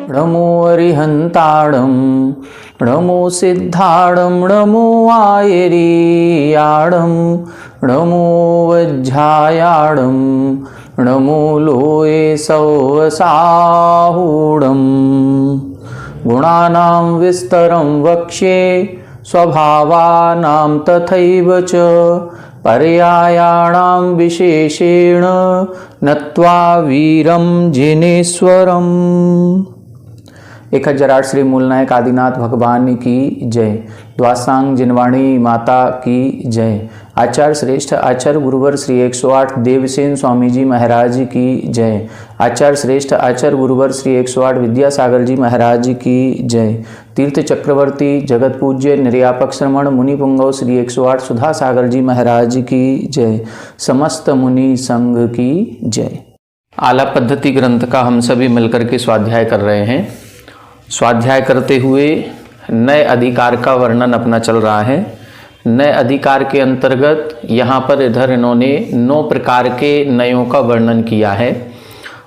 नमो अरिहंताणं नमो सिद्धाणं नमो आयरीयाणं नमो वज्झायाणं नमो लोये सौवसाहूणं गुणानां विस्तरं वक्ष्ये स्वभावानां तथैव च पर्यायाणां विशेषेण नत्वा वीरं जिनेश्वरम्। 1008 श्री मूलनायक आदिनाथ भगवान की जय। द्वासांग जिनवाणी माता की जय। आचार्य श्रेष्ठ आचार्य गुरुवर श्री 108 देवसेन स्वामी जी महाराज की जय। आचार्य श्रेष्ठ आचार्य गुरुवर श्री 108 विद्यासागर जी महाराज की जय। तीर्थ चक्रवर्ती जगत पूज्य निर्यापक श्रमण मुनि पुंगव श्री 108 सुधा सागर जी महाराज की जय। समस्त मुनि संघ की जय। आला पद्धति ग्रंथ का हम सभी मिलकर के स्वाध्याय कर रहे हैं। स्वाध्याय करते हुए नए अधिकार का वर्णन अपना चल रहा है। नए अधिकार के अंतर्गत यहाँ पर इधर इन्होंने 9 प्रकार के नयों का वर्णन किया है।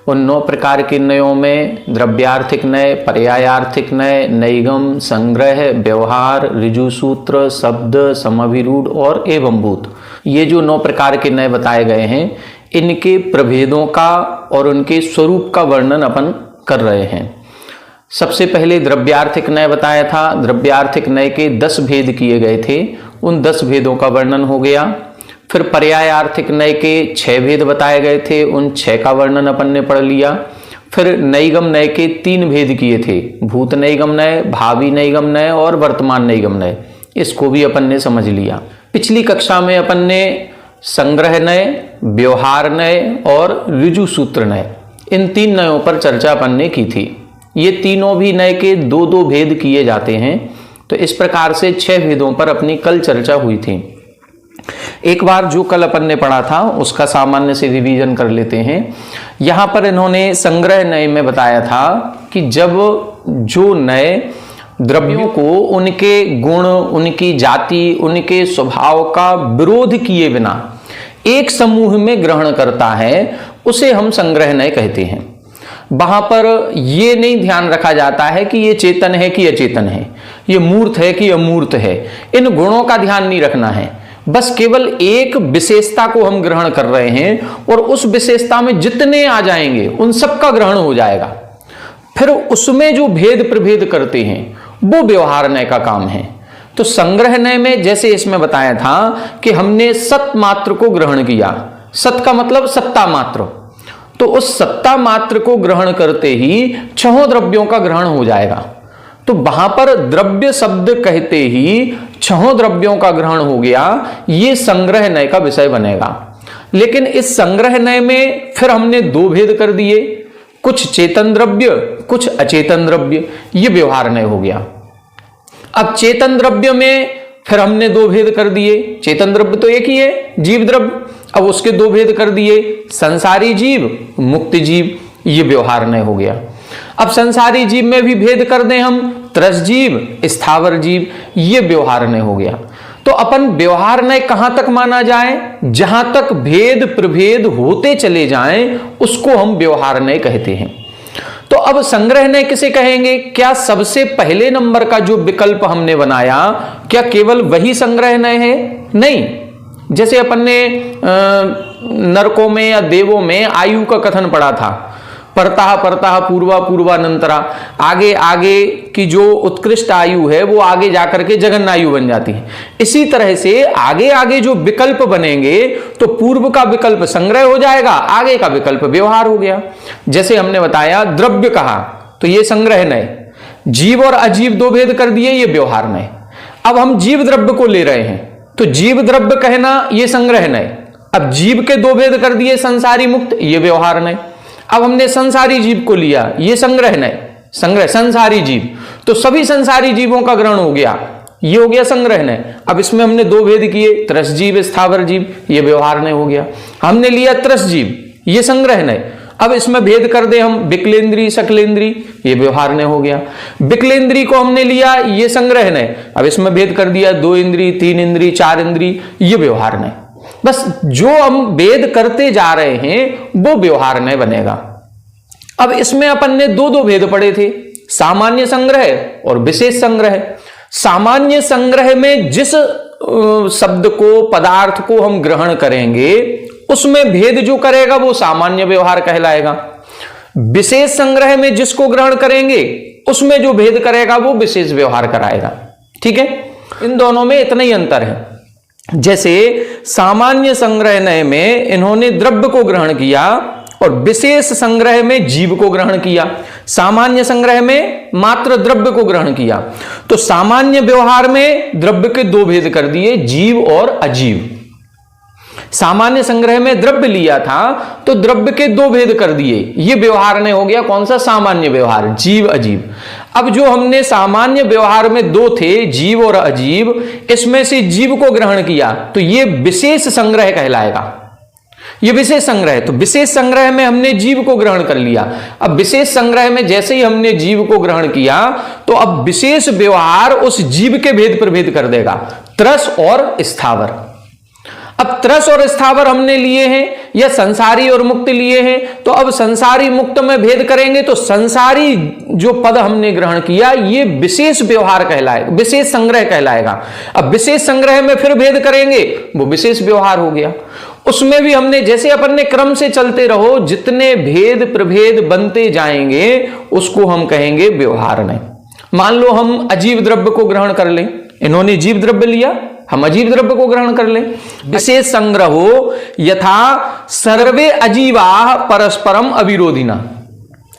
उन 9 प्रकार के नयों में द्रव्यार्थिक नय, पर्यायार्थिक नय, नैगम, संग्रह, व्यवहार, ऋजुसूत्र, शब्द, समभिरूढ़ और एवंभूत, ये जो 9 प्रकार के नय बताए गए हैं, इनके प्रभेदों का और उनके स्वरूप का वर्णन अपन कर रहे हैं। सबसे पहले द्रव्यार्थिक नय बताया था। द्रव्यार्थिक नय के 10 भेद किए गए थे, उन 10 भेदों का वर्णन हो गया। फिर पर्यायार्थिक नय के 6 भेद बताए गए थे, उन 6 का वर्णन अपन ने पढ़ लिया। फिर नैगम नय के 3 भेद किए थे, भूत नैगम नय, भावी नैगम नय और वर्तमान नैगम नय, इसको भी अपन ने समझ लिया। पिछली कक्षा में अपन ने संग्रह नय, व्यवहार नय और ऋजुसूत्र नय, इन 3 नयों पर चर्चा अपन ने की थी। ये तीनों भी नय के 2-2 भेद किए जाते हैं। तो इस प्रकार से 6 भेदों पर अपनी कल चर्चा हुई थी। एक बार जो कल अपन ने पढ़ा था उसका सामान्य से रिवीजन कर लेते हैं। यहाँ पर इन्होंने संग्रह नय में बताया था कि जब जो नय द्रव्यों को उनके गुण, उनकी जाति, उनके स्वभाव का विरोध किए बिना एक समूह में ग्रहण करता है, उसे हम संग्रह नय कहते हैं। वहां पर यह नहीं ध्यान रखा जाता है कि ये चेतन है कि अचेतन है, ये मूर्त है कि अमूर्त है, इन गुणों का ध्यान नहीं रखना है। बस केवल एक विशेषता को हम ग्रहण कर रहे हैं और उस विशेषता में जितने आ जाएंगे उन सबका ग्रहण हो जाएगा। फिर उसमें जो भेद प्रभेद करते हैं वो व्यवहार नय का काम है। तो संग्रह नय में जैसे इसमें बताया था कि हमने सत मात्र को ग्रहण किया। सत का मतलब सत्ता मात्र, तो उस सत्ता मात्र को ग्रहण करते ही 6 द्रव्यों का ग्रहण हो जाएगा। तो वहां पर द्रव्य शब्द कहते ही 6 द्रव्यों का ग्रहण हो गया, ये संग्रह नय का विषय बनेगा। लेकिन इस संग्रह नय में फिर हमने 2 भेद कर दिए, कुछ चेतन द्रव्य, कुछ अचेतन द्रव्य, ये व्यवहार नय हो गया। अब चेतन द्रव्य में फिर हमने 2 भेद कर दिए। चेतन द्रव्य तो एक ही है, जीव द्रव्य, अब उसके 2 भेद कर दिए, संसारी जीव, मुक्त जीव, ये व्यवहार नय हो गया। अब संसारी जीव में भी भेद कर दें हम, त्रस जीव, स्थावर जीव, ये व्यवहार नय हो गया। तो अपन व्यवहार नय कहां तक माना जाए, जहां तक भेद प्रभेद होते चले जाएं उसको हम व्यवहार नय कहते हैं। तो अब संग्रह नय किसे कहेंगे? क्या सबसे पहले नंबर का जो विकल्प हमने बनाया, क्या केवल वही संग्रह नय है? नहीं। जैसे अपन ने नरकों में या देवों में आयु का कथन पढ़ा था, परतः परतः पूर्वा पूर्वानंतरा, आगे आगे की जो उत्कृष्ट आयु है वो आगे जाकर के जगन्नायु बन जाती है। इसी तरह से आगे आगे जो विकल्प बनेंगे तो पूर्व का विकल्प संग्रह हो जाएगा, आगे का विकल्प व्यवहार हो गया। जैसे हमने बताया द्रव्य कहा तो ये संग्रह नय, जीव और अजीव 2 भेद कर दिए, ये व्यवहार नय। अब हम जीव द्रव्य को ले रहे हैं तो जीव द्रव्य कहना ये संग्रह नय, अब जीव के दो भेद कर दिए, संसारी मुक्त, ये व्यवहार नय। अब हमने संसारी जीव को लिया, ये संग्रह नय, संग्रह संसारी जीव, तो सभी संसारी जीवों का ग्रहण हो गया, ये हो गया संग्रह नय। अब इसमें हमने दो भेद किए, त्रस जीव स्थावर जीव, ये व्यवहार नय हो गया। हमने लिया त्रस जीव, ये संग्रह नय। अब इसमें भेद कर दे हम विकलेंद्री शकलेंद्री, ये व्यवहार नय हो गया। विकलेंद्री को हमने लिया, ये संग्रह नय। अब इसमें भेद कर दिया 2 इंद्री 3 इंद्री 4 इंद्री, ये व्यवहार नय। बस जो हम भेद करते जा रहे हैं वो व्यवहार नय बनेगा। अब इसमें अपन ने दो भेद पढ़े थे, सामान्य संग्रह और विशेष संग्रह। सामान्य संग्रह में जिस शब्द को, पदार्थ को हम ग्रहण करेंगे उसमें भेद जो करेगा वो सामान्य व्यवहार कहलाएगा। विशेष संग्रह में जिसको ग्रहण करेंगे उसमें जो भेद करेगा वो विशेष व्यवहार कराएगा। ठीक है, इन दोनों में इतना ही अंतर है। जैसे सामान्य संग्रह में इन्होंने द्रव्य को ग्रहण किया और विशेष संग्रह में जीव को ग्रहण किया। सामान्य संग्रह में मात्र द्रव्य को ग्रहण किया, तो सामान्य व्यवहार में द्रव्य के दो भेद कर दिए, जीव और अजीव। सामान्य संग्रह में द्रव्य लिया था तो द्रव्य के दो भेद कर दिए, ये व्यवहार नहीं हो गया। कौन सा? सामान्य व्यवहार, जीव अजीव। अब जो हमने सामान्य व्यवहार में दो थे, जीव और अजीव, इसमें से जीव को ग्रहण किया तो ये विशेष संग्रह कहलाएगा। ये विशेष संग्रह है, तो विशेष संग्रह में हमने जीव को ग्रहण कर लिया। अब विशेष संग्रह में जैसे ही हमने जीव को ग्रहण किया तो अब विशेष व्यवहार उस जीव के भेद पर भेद कर देगा, त्रस और स्थावर। अब त्रस और स्थावर हमने लिए हैं या संसारी और मुक्त लिए हैं, तो अब संसारी मुक्त में भेद करेंगे तो संसारी जो पद हमने ग्रहण किया ये विशेष व्यवहार कहलाएगा, विशेष संग्रह कहलाएगा। अब विशेष संग्रह में फिर भेद करेंगे वो विशेष व्यवहार हो गया। उसमें भी हमने जैसे अपन ने क्रम से चलते रहो, जितने भेद प्रभेद बनते जाएंगे उसको हम कहेंगे व्यवहार नहीं। मान लो हम अजीव द्रव्य को ग्रहण कर लें, इन्होंने जीव द्रव्य लिया, हम अजीव द्रव्य को ग्रहण कर लें। विशेष संग्रहो यथा सर्वे अजीवा परस्परम अविरोधिना,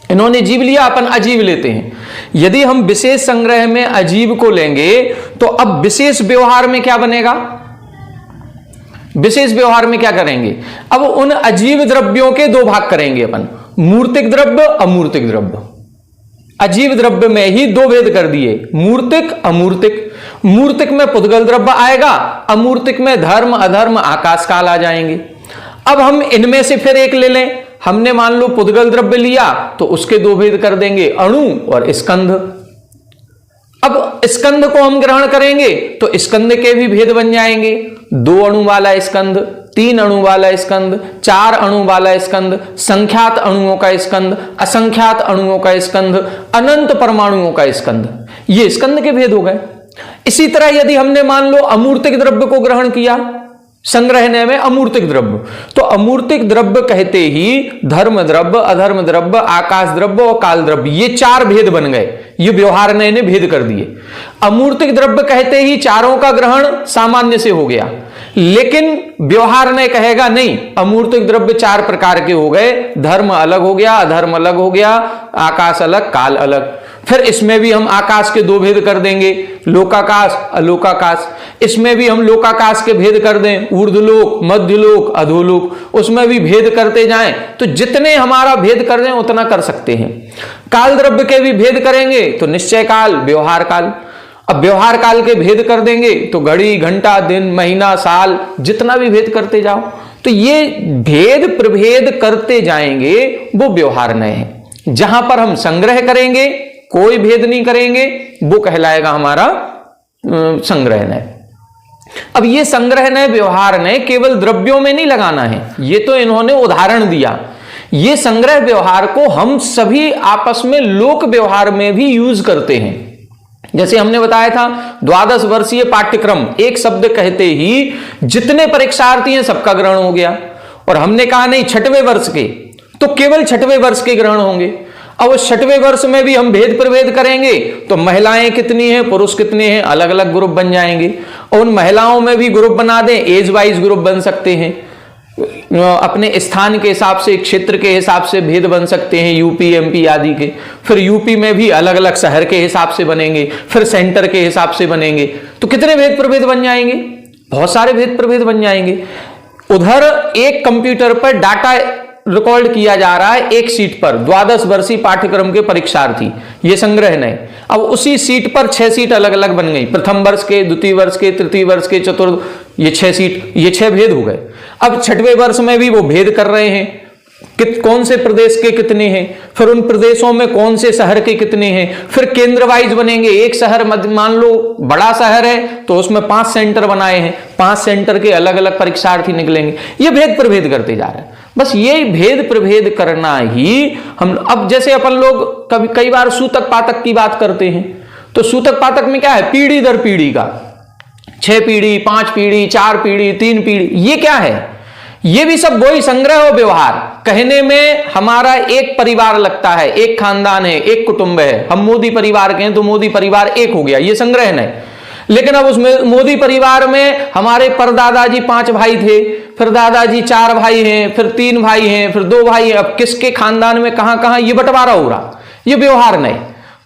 इन्होंने जीव लिया, अपन अजीव लेते हैं। यदि हम विशेष संग्रह में अजीव को लेंगे तो अब विशेष व्यवहार में क्या बनेगा? विशेष व्यवहार में क्या करेंगे? अब उन अजीव द्रव्यों के दो भाग करेंगे अपन, मूर्तिक द्रव्य अमूर्तिक द्रव्य। अजीव द्रव्य में ही दो भेद कर दिए, मूर्तिक अमूर्तिक। मूर्तिक में पुद्गल द्रव्य आएगा, अमूर्तिक में धर्म अधर्म आकाश काल आ जाएंगे। अब हम इनमें से फिर एक ले लें, हमने मान लो पुद्गल द्रव्य लिया तो उसके दो भेद कर देंगे, अणु और स्कंध। अब स्कंध को हम ग्रहण करेंगे तो स्कंध के भी भेद बन जाएंगे, 2 अणु वाला स्कंध, 3 अणु वाला स्कंध, 4 अणु वाला स्कंध, संख्यात अणुओं का स्कंध, असंख्यात अणुओं का स्कंध, अनंत परमाणुओं का स्कंध, ये स्कंध के भेद हो गए। इसी तरह यदि हमने मान लो अमूर्तिक द्रव्य को ग्रहण किया संग्रहने में, अमूर्तिक द्रव्य, तो अमूर्तिक द्रव्य कहते ही धर्म द्रव्य अधर्म द्रव्य आकाश द्रव्य और काल द्रव्य, ये 4 भेद बन गए, ये व्यवहार ने भेद कर दिए। अमूर्तिक द्रव्य कहते ही चारों का ग्रहण सामान्य से हो गया, लेकिन व्यवहार ने कहेगा नहीं, अमूर्तिक द्रव्य 4 प्रकार के हो गए, धर्म अलग हो गया अधर्म अलग हो गया, आकाश अलग काल अलग। फिर इसमें भी हम आकाश के दो भेद कर देंगे, लोकाकाश अलोकाकाश। इसमें भी हम लोकाकाश के भेद कर दें, ऊर्ध्वलोक मध्यलोक अधोलोक, उसमें भी भेद करते जाएं तो जितने हमारा भेद कर दें उतना कर सकते हैं। काल द्रव्य के भी भेद करेंगे तो निश्चय काल व्यवहार काल। अब व्यवहार काल के भेद कर देंगे तो घड़ी घंटा दिन महीना साल, जितना भी भेद करते जाओ, तो ये भेद प्रभेद करते जाएंगे वो व्यवहार नय है। जहां पर हम संग्रह करेंगे कोई भेद नहीं करेंगे वो कहलाएगा हमारा संग्रह नय। अब ये संग्रह नय व्यवहार नय केवल द्रव्यों में नहीं लगाना है, ये तो इन्होंने उदाहरण दिया। ये संग्रह व्यवहार को हम सभी आपस में लोक व्यवहार में भी यूज करते हैं। जैसे हमने बताया था 12 वर्षीय पाठ्यक्रम, एक शब्द कहते ही जितने परीक्षार्थी हैं सबका ग्रहण हो गया। और हमने कहा नहीं 6वें वर्ष के, तो केवल 6वें वर्ष के ग्रहण होंगे। अब 6वें वर्ष में भी हम भेद प्रभेद करेंगे तो महिलाएं कितनी हैं पुरुष कितने हैं, अलग अलग ग्रुप बन जाएंगे। और उन महिलाओं में भी ग्रुप बना दें, एज वाइज ग्रुप बन सकते हैं, अपने स्थान के हिसाब से क्षेत्र के हिसाब से भेद बन सकते हैं, यूपी एमपी आदि के। फिर यूपी में भी अलग अलग शहर के हिसाब से बनेंगे, फिर सेंटर के हिसाब से बनेंगे, तो कितने भेद प्रभेद बन जाएंगे? बहुत सारे भेद प्रभेद बन जाएंगे। उधर एक कंप्यूटर पर डाटा रिकॉर्ड किया जा रहा है एक सीट पर, द्वादश वर्षीय पाठ्यक्रम के परीक्षार्थी, ये संग्रह नहीं। अब उसी सीट पर 6 सीट अलग अलग बन गई, प्रथम वर्ष के, द्वितीय वर्ष के, तृतीय वर्ष के, चतुर्थ, ये 6 सीट, ये 6 भेद हो गए। अब छठवें वर्ष में भी वो भेद कर रहे हैं, कौन से प्रदेश के कितने हैं, फिर उन प्रदेशों में कौन से शहर के कितने हैं, फिर केंद्र वाइज बनेंगे। एक शहर मान लो बड़ा शहर है तो उसमें 5 सेंटर बनाए हैं, 5 सेंटर के अलग अलग परीक्षार्थी निकलेंगे। ये भेद प्रभेद करते जा रहे हैं। बस ये भेद प्रभेद करना ही हम, अब जैसे अपन लोग कई बार सूतक पातक की बात करते हैं, तो सूतक पातक में क्या है, पीढ़ी दर पीढ़ी का, 6 पीढ़ी, 5 पीढ़ी, 4 पीढ़ी, 3 पीढ़ी, ये क्या है, ये भी सब वही संग्रह और व्यवहार। कहने में हमारा एक परिवार लगता है, एक खानदान है, एक कुटुंब है, हम मोदी परिवार के हैं तो मोदी परिवार एक हो गया, ये संग्रह नहीं। लेकिन अब उसमें मोदी परिवार में हमारे परदादाजी 5 भाई थे, फिर दादाजी 4 भाई हैं, फिर 3 भाई हैं, फिर 2 भाई हैं, अब किसके खानदान में कहां कहां ये बंटवारा हो रहा, ये व्यवहार नहीं।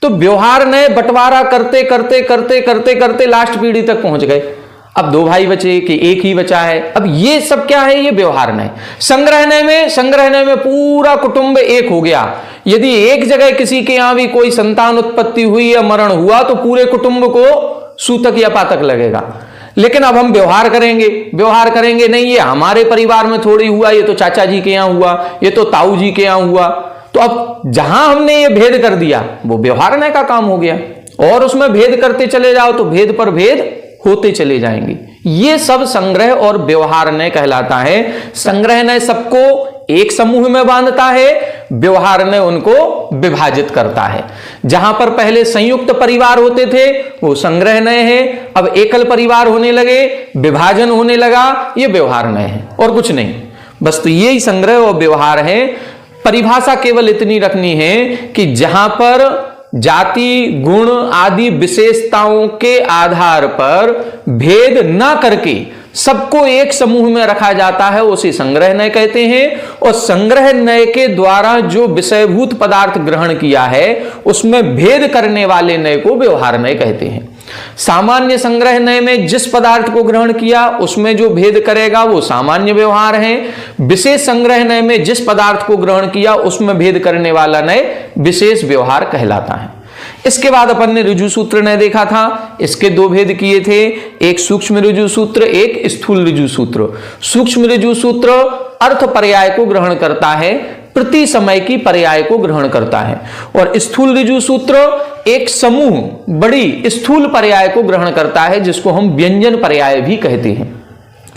तो व्यवहार ने बंटवारा करते करते करते करते करते लास्ट पीढ़ी तक पहुंच गए। अब 2 भाई बचे कि एक ही बचा है, अब ये सब क्या है, ये व्यवहार नहीं। संग्रहने में पूरा कुटुंब एक हो गया। यदि एक जगह किसी के यहां भी कोई संतान उत्पत्ति हुई या मरण हुआ तो पूरे कुटुंब को सूतक या पातक लगेगा। लेकिन अब हम व्यवहार करेंगे नहीं, ये हमारे परिवार में थोड़ी हुआ, ये तो चाचा जी के यहां हुआ, ये तो ताऊ जी के यहां हुआ। तो अब जहां हमने ये भेद कर दिया वो व्यवहार का काम हो गया, और उसमें भेद करते चले जाओ तो भेद पर भेद होते चले जाएंगे। ये सब संग्रह और व्यवहार ने कहलाता है। संग्रह ने सबको एक समूह में बांधता है, व्यवहार ने उनको विभाजित करता है। जहां पर पहले संयुक्त परिवार होते थे वो संग्रह नय है, अब एकल परिवार होने लगे, विभाजन होने लगा, ये व्यवहार नय है और कुछ नहीं। बस तो यही संग्रह और व्यवहार है। परिभाषा केवल इतनी रखनी है कि जहां पर जाति गुण आदि विशेषताओं के आधार पर भेद न करके सबको एक समूह में रखा जाता है उसे संग्रह नय कहते हैं। और संग्रह नय के द्वारा जो विषयभूत पदार्थ ग्रहण किया है उसमें भेद करने वाले नय को व्यवहार नय कहते हैं। सामान्य संग्रह नय में जिस पदार्थ को ग्रहण किया उसमें जो भेद करेगा वो सामान्य व्यवहार है। विशेष संग्रह नय में जिस पदार्थ को ग्रहण किया उसमें भेद करने वाला नय विशेष व्यवहार कहलाता है। इसके बाद अपन ने ऋजु सूत्र नय देखा था, इसके 2 भेद किए थे, एक सूक्ष्म ऋजु सूत्र, एक स्थूल ऋजु सूत्र। सूक्ष्म ऋजु सूत्र अर्थ पर्याय को ग्रहण करता है, प्रति समय की पर्याय को ग्रहण करता है, और स्थूल ऋजु सूत्र एक समूह बड़ी स्थूल पर्याय को ग्रहण करता है जिसको हम व्यंजन पर्याय भी कहते हैं।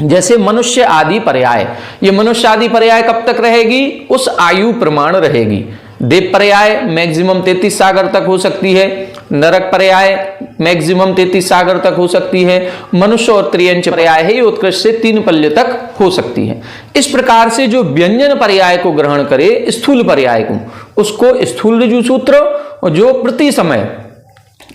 जैसे मनुष्य आदि पर्याय, ये मनुष्य आदि पर्याय कब तक रहेगी, उस आयु प्रमाण रहेगी। देव पर्याय मैक्सिमम 33 सागर तक हो सकती है, नरक पर्याय मैक्सिमम 33 सागर तक हो सकती है, मनुष्य और त्रियंच पर्याय है ये उत्कृष्ट से 3 पल्य तक हो सकती है। इस प्रकार से जो व्यंजन पर्याय को ग्रहण करे स्थूल पर्याय को, उसको स्थूल ऋजु सूत्र, और जो प्रति समय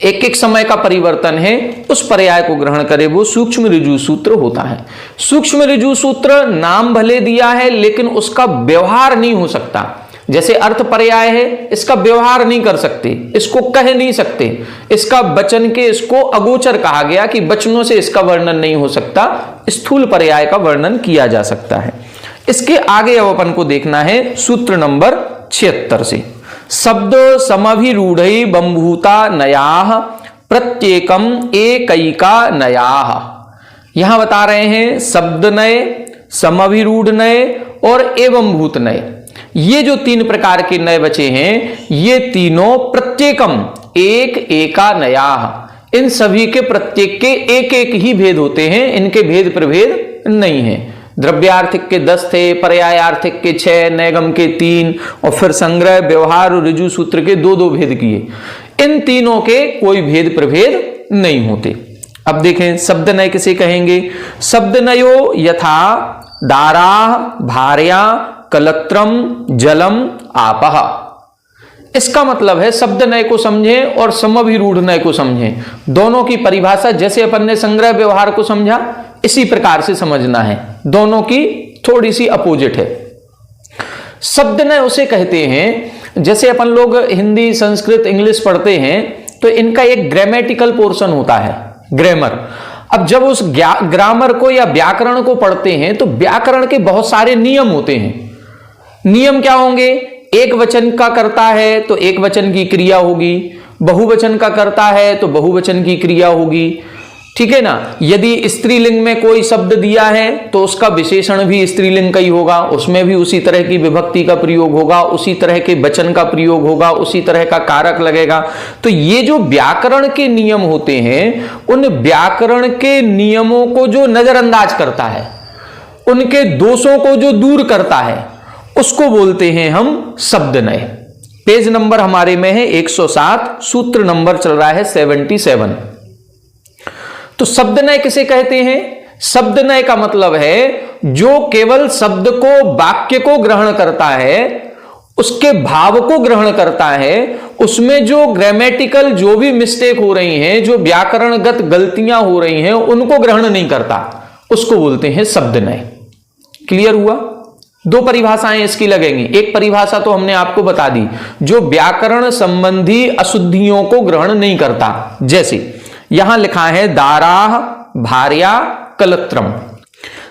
एक एक समय का परिवर्तन है उस पर्याय को ग्रहण करे वो सूक्ष्म ऋजु सूत्र होता है। सूक्ष्म ऋजु सूत्र नाम भले दिया है लेकिन उसका व्यवहार नहीं हो सकता। जैसे अर्थ पर्याय है, इसका व्यवहार नहीं कर सकते, इसको कह नहीं सकते, इसका वचन के इसको अगोचर कहा गया कि वचनों से इसका वर्णन नहीं हो सकता, स्थूल पर्याय का वर्णन किया जा सकता है। इसके आगे अब अपन को देखना है सूत्र नंबर 76 से। शब्द समभिरूढ़ बंभूता नयाः प्रत्येकम एकैका नयाः। यहां बता रहे हैं शब्द नय, समभिरूढ़ नय और एवं भूत नय, ये जो 3 प्रकार के नय बचे हैं ये तीनों प्रत्येकम एक एका नयाः, इन सभी के प्रत्येक के एक एक ही भेद होते हैं, इनके भेद प्रभेद नहीं है। द्रव्यार्थिक के 10 थे, पर्यायार्थिक के 6, नैगम के 3, और फिर संग्रह व्यवहार और ऋजु सूत्र के 2-2 भेद किए। इन तीनों के कोई भेद प्रभेद नहीं होते। अब देखें शब्द नय किसे कहेंगे। शब्द नयो यथा दाराः भार्या कलत्रम जलम आपः। इसका मतलब है शब्द नय को समझें और समभिरूढ़ नय को समझें। दोनों की परिभाषा जैसे अपन ने संग्रह व्यवहार को समझा इसी प्रकार से समझना है, दोनों की थोड़ी सी अपोजिट है। शब्द नय उसे कहते हैं, जैसे अपन लोग हिंदी संस्कृत इंग्लिश पढ़ते हैं तो इनका एक ग्रामेटिकल पोर्शन होता है, ग्रामर। अब जब उस ग्रामर को या व्याकरण को पढ़ते हैं तो व्याकरण के बहुत सारे नियम होते हैं। नियम क्या होंगे? एक वचन का करता है तो एक वचन की क्रिया होगी, बहुवचन का करता है तो बहुवचन की क्रिया होगी, ठीक है ना। यदि स्त्रीलिंग में कोई शब्द दिया है तो उसका विशेषण भी स्त्रीलिंग का ही होगा, उसमें भी उसी तरह की विभक्ति का प्रयोग होगा, उसी तरह के वचन का प्रयोग होगा, उसी तरह का कारक लगेगा। तो ये जो व्याकरण के नियम होते हैं, उन व्याकरण के नियमों को जो नजरअंदाज करता है, उनके दोषों को जो दूर करता है, उसको बोलते हैं हम शब्दनय। पेज नंबर हमारे में है 107, सूत्र नंबर चल रहा है 77। तो शब्दनय किसे कहते हैं? शब्दनय का मतलब है जो केवल शब्द को, वाक्य को ग्रहण करता है, उसके भाव को ग्रहण करता है, उसमें जो ग्रामेटिकल जो भी मिस्टेक हो रही हैं, जो व्याकरणगत गलतियां हो रही हैं, उनको ग्रहण नहीं करता, उसको बोलते हैं शब्दनय। क्लियर हुआ? दो परिभाषाएं इसकी लगेंगी। एक परिभाषा तो हमने आपको बता दी, जो व्याकरण संबंधी अशुद्धियों को ग्रहण नहीं करता। जैसे यहां लिखा है दाराह भार्या कलत्रम।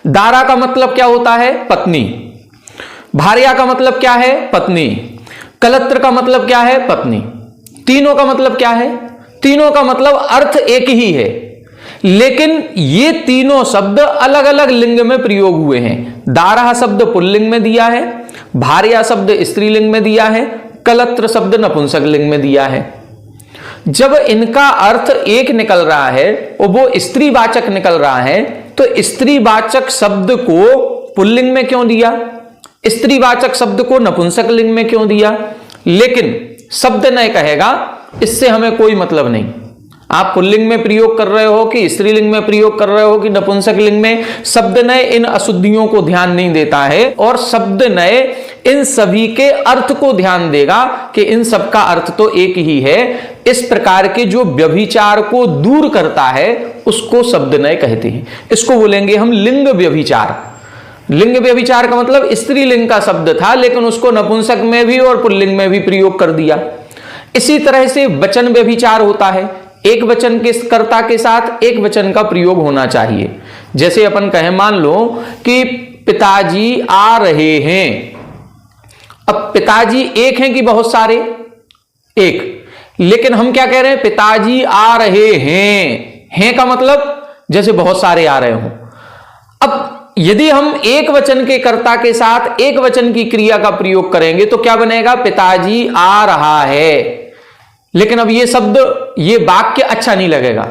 दारा का मतलब क्या होता है? पत्नी। भार्या का मतलब क्या है? पत्नी। कलत्र का मतलब क्या है? पत्नी। तीनों का मतलब क्या है? तीनों का मतलब अर्थ एक ही है, लेकिन ये तीनों शब्द अलग अलग लिंग में प्रयोग हुए हैं। दारा शब्द पुल्लिंग में दिया है, भार्या शब्द स्त्रीलिंग में दिया है, कलत्र शब्द नपुंसक लिंग में दिया है। जब इनका अर्थ एक निकल रहा है और वो स्त्रीवाचक निकल रहा है, तो स्त्रीवाचक शब्द को पुल्लिंग में क्यों दिया, स्त्रीवाचक शब्द को नपुंसक लिंग में क्यों दिया? लेकिन शब्दनय कहेगा इससे हमें कोई मतलब नहीं, आप पुल्लिंग में प्रयोग कर रहे हो कि स्त्रीलिंग में प्रयोग कर रहे हो कि नपुंसक लिंग में, शब्दनय इन अशुद्धियों को ध्यान नहीं देता है, और शब्दनय इन सभी के अर्थ को ध्यान देगा कि इन सब का अर्थ तो एक ही है। इस प्रकार के जो व्यभिचार को दूर करता है उसको शब्दनय कहते हैं। इसको बोलेंगे हम लिंग व्यभिचार। लिंग व्यभिचार का मतलब स्त्रीलिंग का शब्द था लेकिन उसको नपुंसक में भी और पुल्लिंग में भी प्रयोग कर दिया। इसी तरह से वचन व्यभिचार होता है, एक वचन के कर्ता के साथ एक वचन का प्रयोग होना चाहिए। जैसे अपन कहें, मान लो कि पिताजी आ रहे हैं। अब पिताजी एक हैं कि बहुत सारे? एक। लेकिन हम क्या कह रहे हैं? पिताजी आ रहे हैं का मतलब जैसे बहुत सारे आ रहे हो। अब यदि हम एक वचन के कर्ता के साथ एक वचन की क्रिया का प्रयोग करेंगे तो क्या बनेगा? पिताजी आ रहा है। लेकिन अब ये शब्द, ये वाक्य अच्छा नहीं लगेगा,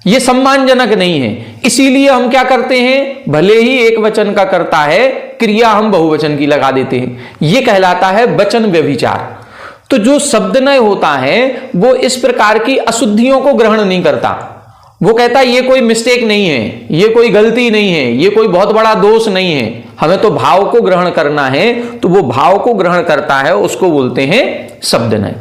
ये सम्मानजनक नहीं है। इसीलिए हम क्या करते हैं? भले ही एक वचन का कर्ता है, क्रिया हम बहुवचन की लगा देते हैं। ये कहलाता है वचन व्यभिचार। तो जो शब्दनय होता है वो इस प्रकार की अशुद्धियों को ग्रहण नहीं करता। वो कहता है ये कोई मिस्टेक नहीं है, ये कोई गलती नहीं है, ये कोई बहुत बड़ा दोष नहीं है, हमें तो भाव को ग्रहण करना है। तो वो भाव को ग्रहण करता है, उसको बोलते हैं शब्दनय।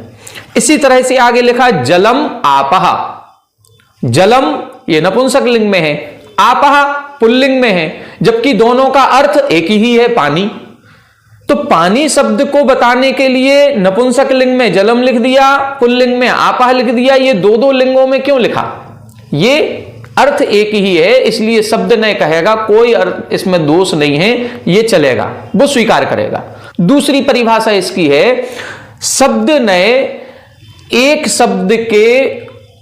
इसी तरह से आगे लिखा जलम आपह। जलम ये नपुंसक लिंग में है, आपह पुल्लिंग में है, जबकि दोनों का अर्थ एक ही है, पानी। तो पानी शब्द को बताने के लिए नपुंसक लिंग में जलम लिख दिया, पुल्लिंग में आपह लिख दिया। ये दो दो लिंगों में क्यों लिखा? ये अर्थ एक ही है, इसलिए शब्दनय कहेगा कोई अर्थ इसमें दोष नहीं है, ये चलेगा, वो स्वीकार करेगा। दूसरी परिभाषा इसकी है, शब्दनय एक शब्द के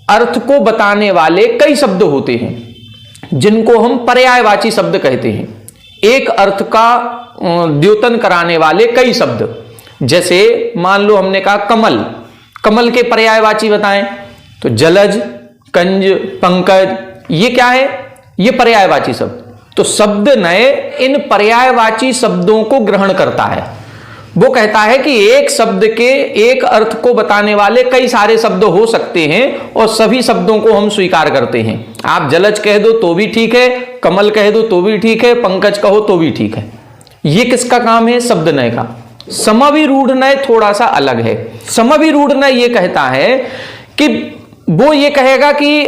अर्थ को बताने वाले कई शब्द होते हैं जिनको हम पर्यायवाची शब्द कहते हैं। एक अर्थ का द्योतन कराने वाले कई शब्द। जैसे मान लो हमने कहा कमल, कमल के पर्यायवाची बताएं तो जलज, कंज, पंकज, ये क्या है? ये पर्यायवाची शब्द। तो शब्दनय इन पर्यायवाची शब्दों को ग्रहण करता है। वो कहता है कि एक शब्द के एक अर्थ को बताने वाले कई सारे शब्द हो सकते हैं और सभी शब्दों को हम स्वीकार करते हैं। आप जलज कह दो तो भी ठीक है, कमल कह दो तो भी ठीक है, पंकज कहो तो भी ठीक है। ये किसका काम है? शब्दनय का। समविरूढ़नय थोड़ा सा अलग है। समविरूढ़नय ये कहता है कि वो ये कहेगा कि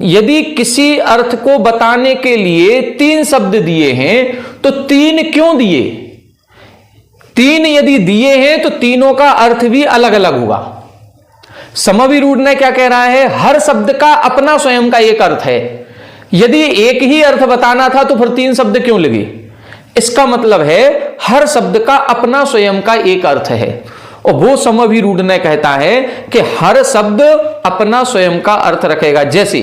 यदि किसी अर्थ को बताने के लिए तीन शब्द दिए हैं तो तीन क्यों दिए? तीन यदि दिए हैं तो तीनों का अर्थ भी अलग अलग होगा। समविरूढ़ ने क्या कह रहा है? हर शब्द का अपना स्वयं का एक अर्थ है, यदि एक ही अर्थ बताना था तो फिर 3 शब्द क्यों लगे? इसका मतलब है हर शब्द का अपना स्वयं का एक अर्थ है, और वो समभिरूढ़ कहता है कि हर शब्द अपना स्वयं का अर्थ रखेगा। जैसे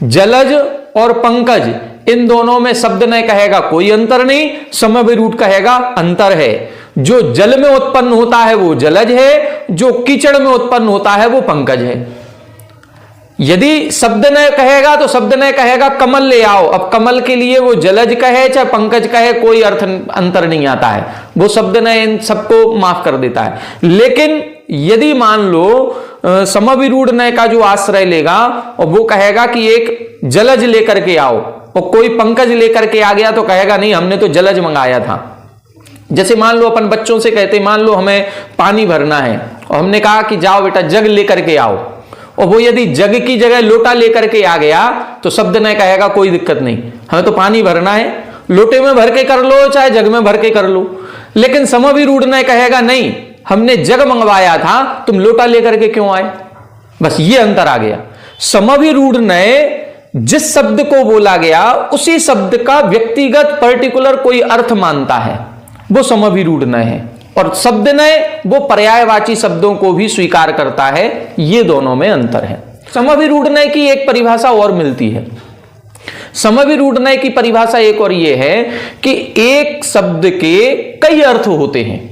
जलज और पंकज, इन दोनों में शब्द न कहेगा कोई अंतर नहीं, समभिरूढ़ कहेगा अंतर है। जो जल में उत्पन्न होता है वो जलज है, जो कीचड़ में उत्पन्न होता है वो पंकज है। यदि शब्द न कहेगा तो शब्द न कहेगा कमल ले आओ, अब कमल के लिए वो जलज कहे चाहे पंकज कहे कोई अर्थ अंतर नहीं आता है, वो शब्द न इन सबको माफ कर देता है। लेकिन यदि मान लो समभिरूढ़ न का जो आश्रय लेगा और वो कहेगा कि एक जलज लेकर के आओ, और कोई पंकज लेकर के आ गया तो कहेगा नहीं हमने तो जलज मंगाया था। जैसे मान लो अपन बच्चों से कहते मान लो हमें पानी भरना है और हमने कहा कि जाओ बेटा जग लेकर के आओ, और वो यदि जग की जगह लोटा लेकर के आ गया तो शब्द न कहेगा कोई दिक्कत नहीं, हमें तो पानी भरना है, लोटे में भर के कर लो चाहे जग में भर के कर लो। लेकिन समभिरूढ़ न कहेगा नहीं हमने जग मंगवाया था, तुम लोटा लेकर के क्यों आए। बस ये अंतर आ गया। समभिरूढ़ ने जिस शब्द को बोला गया उसी शब्द का व्यक्तिगत पर्टिकुलर कोई अर्थ मानता है, वो समभिरूढ़ न है, और शब्द न वो पर्यायवाची शब्दों को भी स्वीकार करता है। ये दोनों में अंतर है। समभिरूढ़ न की एक परिभाषा और मिलती है। समभिरूढ़ न की परिभाषा एक और ये है कि एक शब्द के कई अर्थ होते हैं।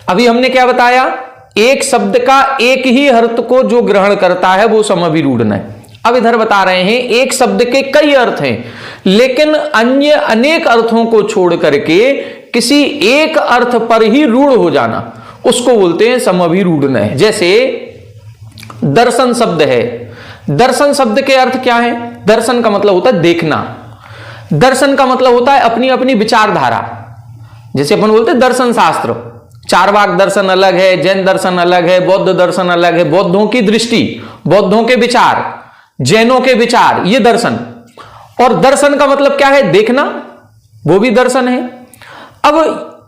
अभी हमने क्या बताया, एक शब्द का एक ही अर्थ को जो ग्रहण करता है वो समभिरूढ़ न। अब इधर बता रहे हैं एक शब्द के कई अर्थ हैं, लेकिन अन्य अनेक अर्थों को छोड़ करके किसी एक अर्थ पर ही रूढ़ हो जाना, उसको बोलते हैं समभिरूढ़ न। जैसे दर्शन शब्द है, दर्शन शब्द के अर्थ क्या है? दर्शन का मतलब होता है देखना, दर्शन का मतलब होता है अपनी अपनी विचारधारा। जैसे अपन बोलते हैं दर्शन शास्त्र, चारवाक दर्शन अलग है, जैन दर्शन अलग है, बौद्ध दर्शन अलग है, बौद्धों की दृष्टि, बौद्धों के विचार, जैनों के विचार, ये दर्शन। और दर्शन का मतलब क्या है? देखना, वो भी दर्शन है। अब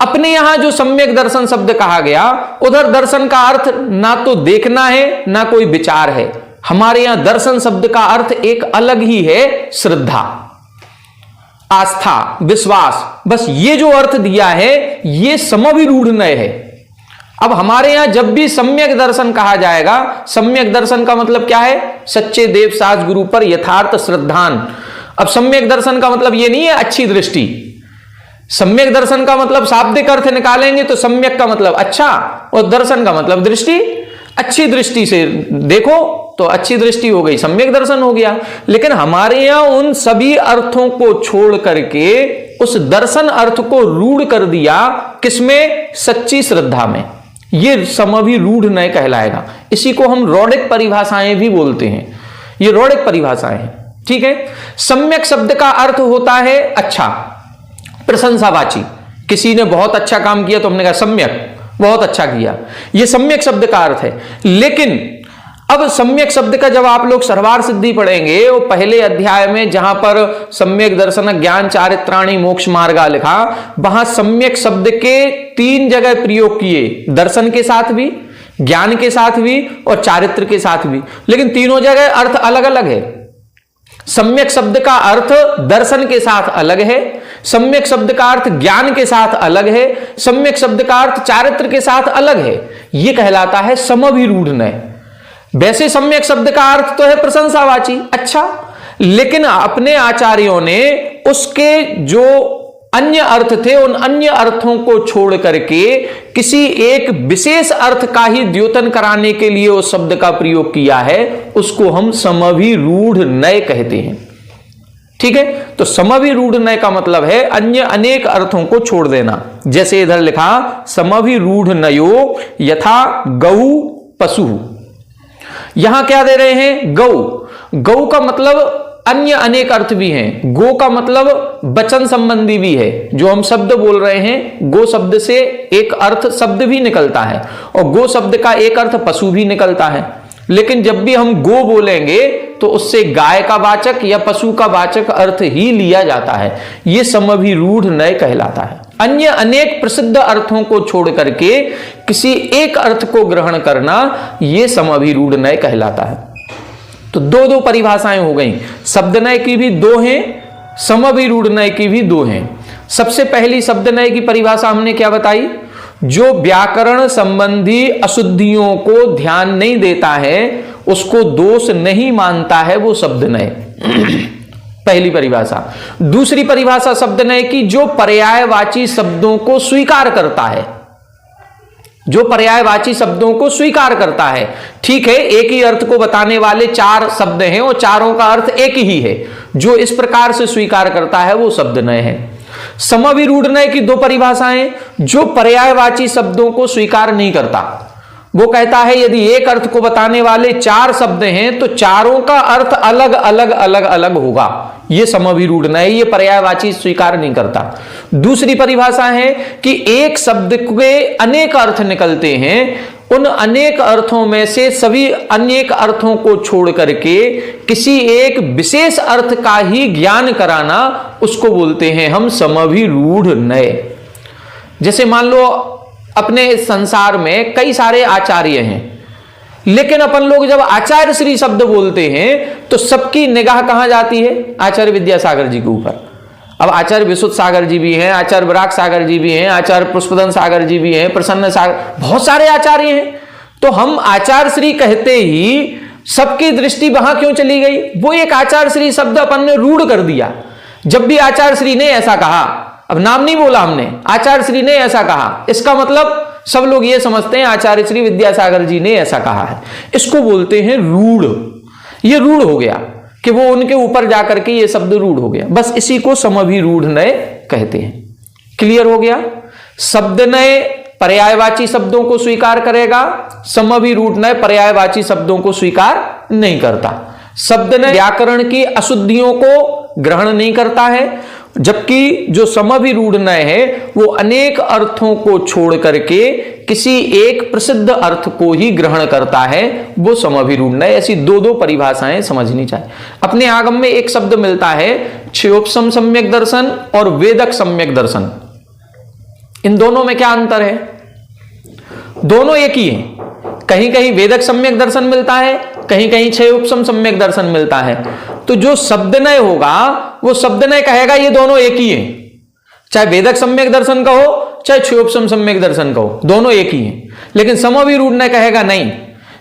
अपने यहां जो सम्यक दर्शन शब्द कहा गया, उधर दर्शन का अर्थ ना तो देखना है ना कोई विचार है। हमारे यहां दर्शन शब्द का अर्थ एक अलग ही है, श्रद्धा, आस्था, विश्वास। बस ये जो अर्थ दिया है ये समभिरूढ़ न है। अब हमारे यहां जब भी सम्यक दर्शन कहा जाएगा, सम्यक दर्शन का मतलब क्या है? सच्चे देव साज गुरु पर यथार्थ श्रद्धान। अब सम्यक दर्शन का मतलब ये नहीं है अच्छी दृष्टि। सम्यक दर्शन का मतलब शाब्दिक अर्थ निकालेंगे तो सम्यक का मतलब अच्छा, और दर्शन का मतलब दृष्टि। अच्छी दृष्टि से देखो तो अच्छी दृष्टि हो गई, सम्यक दर्शन हो गया। लेकिन हमारे यहां उन सभी अर्थों को छोड़ करके उस दर्शन अर्थ को रूढ़ कर दिया, किसमें? सच्ची श्रद्धा में। ये समभिरूढ़ न कहलाएगा। इसी को हम रौड़िक परिभाषाएं भी बोलते हैं, ये रौड़िक परिभाषाएं हैं। ठीक है। सम्यक शब्द का अर्थ होता है अच्छा, प्रशंसावाची। किसी ने बहुत अच्छा काम किया तो हमने कहा सम्यक, बहुत अच्छा किया, ये सम्यक शब्द का अर्थ है। लेकिन अब सम्यक शब्द का जब आप लोग सर्वार सिद्धि पढ़ेंगे, वो पहले अध्याय में जहां पर सम्यक दर्शन ज्ञान चारित्राणी मोक्ष मार्गा लिखा, वहां सम्यक शब्द के 3 जगह प्रयोग किए, दर्शन के साथ भी, ज्ञान के साथ भी और चारित्र के साथ भी। लेकिन तीनों जगह अर्थ अलग अलग है। सम्यक शब्द का अर्थ दर्शन के साथ अलग है, सम्यक शब्द का अर्थ ज्ञान के साथ अलग है, सम्यक शब्द का अर्थ चारित्र के साथ अलग है। यह कहलाता है समभिरूढ़ न। वैसे सम्यक शब्द का अर्थ तो है प्रशंसावाची, अच्छा, लेकिन अपने आचार्यों ने उसके जो अन्य अर्थ थे उन अन्य अर्थों को छोड़ करके किसी एक विशेष अर्थ का ही द्योतन कराने के लिए उस शब्द का प्रयोग किया है, उसको हम समभिरूढ़ न कहते हैं। ठीक है। तो समभिरूढ़ न का मतलब है अन्य अनेक अर्थों को छोड़ देना। जैसे इधर लिखा समभिरूढ़ नयो यथा गौ पशु, यहां क्या दे रहे हैं? गौ। गौ का मतलब अन्य अनेक अर्थ भी हैं। गो का मतलब वचन संबंधी भी है, जो हम शब्द बोल रहे हैं, गो शब्द से एक अर्थ शब्द भी निकलता है, और गो शब्द का एक अर्थ पशु भी निकलता है। लेकिन जब भी हम गो बोलेंगे तो उससे गाय का वाचक या पशु का वाचक अर्थ ही लिया जाता है। यह समभिरूढ़ न कहलाता है। अन्य अनेक प्रसिद्ध अर्थों को छोड़ करके किसी एक अर्थ को ग्रहण करना, यह समभिरूढ़ न कहलाता है। तो दो दो परिभाषाएं हो गई, शब्दनय की भी दो हैं, समभिरूढ़ की भी दो हैं। सबसे पहली शब्दनय की परिभाषा हमने क्या बताई, जो व्याकरण संबंधी अशुद्धियों को ध्यान नहीं देता है, उसको दोष नहीं मानता है, वो शब्दनय। पहली परिभाषा। दूसरी परिभाषा शब्दनय की, जो पर्यायवाची शब्दों को स्वीकार करता है, जो पर्यायवाची शब्दों को स्वीकार करता है। ठीक है, एक ही अर्थ को बताने वाले चार शब्द हैं और चारों का अर्थ एक ही है, जो इस प्रकार से स्वीकार करता है वो शब्दनय है। समभिरूढ़ की दो परिभाषाएं, जो पर्यायवाची शब्दों को स्वीकार नहीं करता, वो कहता है यदि एक अर्थ को बताने वाले चार शब्द हैं तो चारों का अर्थ अलग अलग अलग अलग होगा, ये समभिरूढ़ है, ये पर्यायवाची स्वीकार नहीं करता। दूसरी परिभाषा है कि एक शब्द के अनेक अर्थ निकलते हैं, उन अनेक अर्थों में से सभी अनेक अर्थों को छोड़ करके किसी एक विशेष अर्थ का ही ज्ञान कराना, उसको बोलते हैं हम समभिरूढ़ नय। जैसे मान लो अपने संसार में कई सारे आचार्य हैं, लेकिन अपन लोग जब आचार्य श्री शब्द बोलते हैं तो सबकी निगाह कहां जाती है, आचार्य विद्यासागर जी के ऊपर। अब आचार्य विशुद्ध सागर जी भी हैं, आचार्य विराग सागर जी भी हैं, आचार्य पुष्पदन सागर जी भी हैं, प्रसन्न सागर, बहुत सारे आचार्य हैं। तो हम आचार्य श्री कहते ही सबकी दृष्टि वहां क्यों चली गई, वो एक आचार्य श्री शब्द अपन ने रूढ़ कर दिया। जब भी आचार्य श्री ने ऐसा कहा, अब नाम नहीं बोला हमने, आचार्य श्री ने ऐसा कहा, इसका मतलब सब लोग ये समझते हैं आचार्य श्री विद्यासागर जी ने ऐसा कहा है। इसको बोलते हैं रूढ़। ये रूढ़ हो गया कि वो उनके ऊपर जाकर के ये शब्द रूढ़ हो गया, बस इसी को समभिरूढ़ नय कहते हैं। क्लियर हो गया। शब्दनय पर्यायवाची शब्दों को स्वीकार करेगा, समभिरूढ़ नय पर्यायवाची शब्दों को स्वीकार नहीं करता। शब्दनय व्याकरण की अशुद्धियों को ग्रहण नहीं करता है, जबकि जो समभिरूढ़ नय है वो अनेक अर्थों को छोड़ करके किसी एक प्रसिद्ध अर्थ को ही ग्रहण करता है, वो समभिरूढ़ नय। ऐसी दो दो परिभाषाएं समझनी चाहिए। अपने आगम में एक शब्द मिलता है क्षयोपशम सम्यक दर्शन और वेदक सम्यक दर्शन। इन दोनों में क्या अंतर है, दोनों एक ही है। कहीं कहीं वेदक सम्यक दर्शन मिलता है, कहीं कहीं क्षयोपशम सम्यक दर्शन मिलता है। तो जो शब्दनय होगा वो शब्दनय कहेगा ये दोनों एक ही है, चाहे वेदक सम्यक दर्शन कहो चाहे क्षयोपशम सम्यक दर्शन कहो, दोनों एक ही है। लेकिन समभिरूढ़ नय कहेगा नहीं,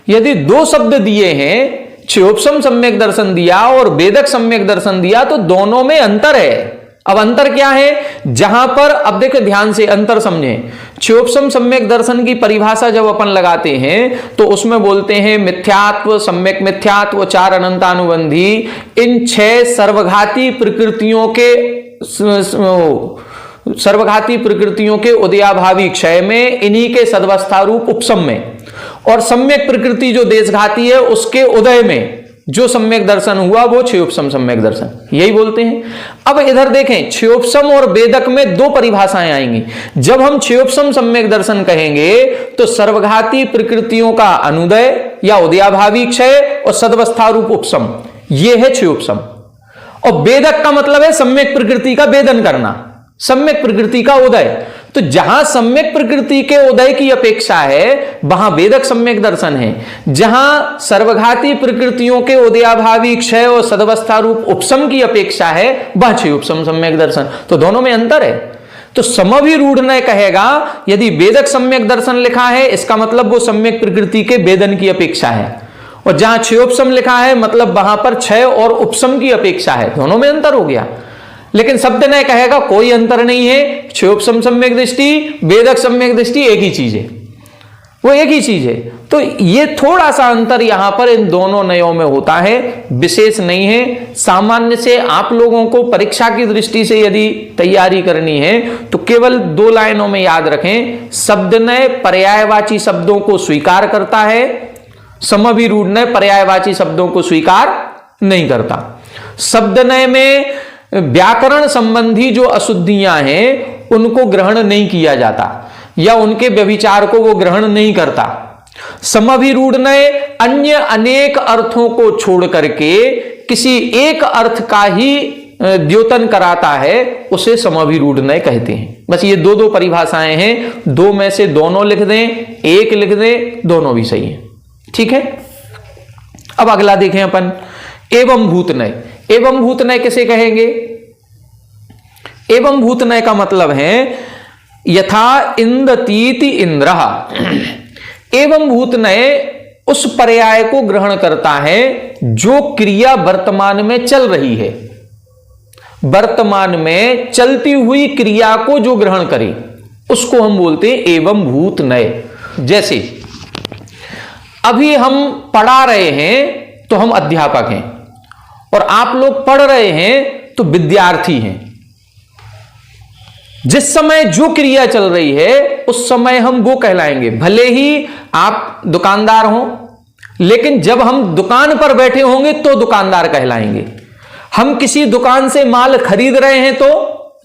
यदि दो शब्द दिए हैं, क्षयोपशम सम्यक दर्शन दिया और वेदक सम्यक दर्शन दिया, तो दोनों में अंतर है। अब अंतर क्या है, जहां पर, अब देखो ध्यान से अंतर समझें। क्षयोपशम सम्यक दर्शन की परिभाषा जब अपन लगाते हैं तो उसमें बोलते हैं मिथ्यात्व, सम्यक मिथ्यात्व, चार अनंतानुबंधी, इन छह सर्वघाती प्रकृतियों के उदयाभावी क्षय में, इन्हीं के सदवस्था रूप उपशम में, और सम्यक प्रकृति जो देशघाती है उसके उदय में जो सम्यक दर्शन हुआ वो क्षयोपशम सम्यक दर्शन, यही बोलते हैं। अब इधर देखें, क्षयोपशम और वेदक में दो परिभाषाएं आएंगी। जब हम क्षयोपशम सम्यक दर्शन कहेंगे तो सर्वघाती प्रकृतियों का अनुदय या उदयाभावी क्षय और सदवस्था रूप उपशम, ये है क्षयोपशम। और वेदक का मतलब है सम्यक प्रकृति का वेदन करना, सम्यक प्रकृति का उदय। तो जहां सम्यक प्रकृति के उदय की अपेक्षा है वहां वेदक सम्यक दर्शन है, जहां सर्वघाती प्रकृतियों के उदयाभावी क्षय और सदवस्था रूप उपशम की अपेक्षा है वह क्षयोपशम सम्यक दर्शन। तो दोनों में अंतर है। तो समभिरूढ़ नय कहेगा यदि वेदक सम्यक दर्शन लिखा है इसका मतलब वो सम्यक प्रकृति के वेदन की अपेक्षा है, और जहां क्षयोपशम लिखा है मतलब वहां पर क्षय और उपशम की अपेक्षा है। दोनों में अंतर हो गया। लेकिन शब्दनय कहेगा कोई अंतर नहीं है, क्षयोपशम सम्यक दृष्टि, वेदक सम्यक दृष्टि एक ही चीज है, वो एक ही चीज है। तो ये थोड़ा सा अंतर यहां पर इन दोनों नयों में होता है, विशेष नहीं है। सामान्य से आप लोगों को परीक्षा की दृष्टि से यदि तैयारी करनी है तो केवल दो लाइनों में याद रखें, शब्दनय पर्यायवाची शब्दों को स्वीकार करता है, समभिरूढ़ नय पर्यायवाची शब्दों को स्वीकार नहीं करता। शब्दनय में व्याकरण संबंधी जो अशुद्धियां हैं उनको ग्रहण नहीं किया जाता या उनके व्यभिचार को वो ग्रहण नहीं करता। समभिरूढ़ नय अन्य अनेक अर्थों को छोड़ करके किसी एक अर्थ का ही द्योतन कराता है, उसे समभिरूढ़ नय कहते हैं। बस ये दो दो परिभाषाएं हैं, दो में से दोनों लिख दें, एक लिख दें, दोनों भी सही है। ठीक है। अब अगला देखें अपन, एवं भूतनय। एवं भूतनय किसे कहेंगे? एवं भूतनय का मतलब है यथा इंदतीति इंद्रः। एवं भूतनय उस पर्याय को ग्रहण करता है जो क्रिया वर्तमान में चल रही है, वर्तमान में चलती हुई क्रिया को जो ग्रहण करे उसको हम बोलते हैं एवं भूतनय। जैसे अभी हम पढ़ा रहे हैं तो हम अध्यापक हैं, और आप लोग पढ़ रहे हैं तो विद्यार्थी हैं। जिस समय जो क्रिया चल रही है उस समय हम वो कहलाएंगे। भले ही आप दुकानदार हो, लेकिन जब हम दुकान पर बैठे होंगे तो दुकानदार कहलाएंगे। हम किसी दुकान से माल खरीद रहे हैं तो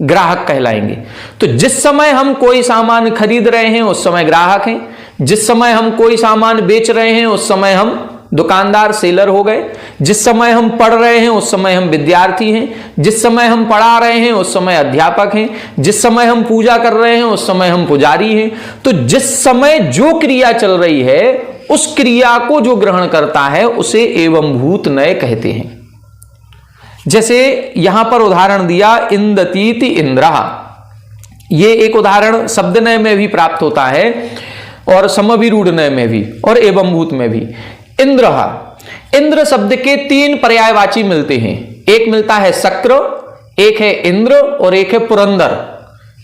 ग्राहक कहलाएंगे। तो जिस समय हम कोई सामान खरीद रहे हैं उस समय ग्राहक हैं, जिस समय हम कोई सामान बेच रहे हैं उस समय हम दुकानदार, सेलर हो गए। जिस समय हम पढ़ रहे हैं उस समय हम विद्यार्थी हैं, जिस समय हम पढ़ा रहे हैं उस समय अध्यापक हैं, जिस समय हम पूजा कर रहे हैं उस समय हम पुजारी हैं। तो जिस समय जो क्रिया चल रही है उस क्रिया को जो ग्रहण करता है उसे एवं भूतनय कहते हैं। जैसे यहां पर उदाहरण दिया इंदतीति इंद्रः, ये एक उदाहरण शब्दनय में भी प्राप्त होता है और समविरूढ़नय में भी और एवं भूत में भी। इंद्रः, इंद्र शब्द के 3 पर्यायवाची मिलते हैं। एक मिलता है शक्र, एक है इंद्र और एक है पुरंदर।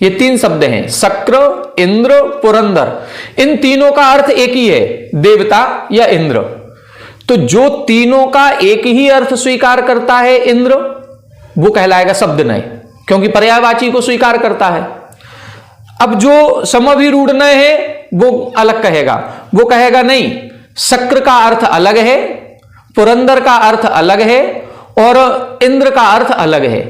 ये 3 शब्द हैं, शक्र, इंद्र, पुरंदर। इन तीनों का अर्थ एक ही है, देवता या इंद्र। तो जो तीनों का एक ही अर्थ स्वीकार करता है इंद्र, वो कहलाएगा शब्दनय, क्योंकि पर्यायवाची को स्वीकार करता है। अब जो समविरूढ़नय है वो अलग कहेगा, वो कहेगा नहीं, शक्र का अर्थ अलग है, पुरंदर का अर्थ अलग है और इंद्र का अर्थ अलग है।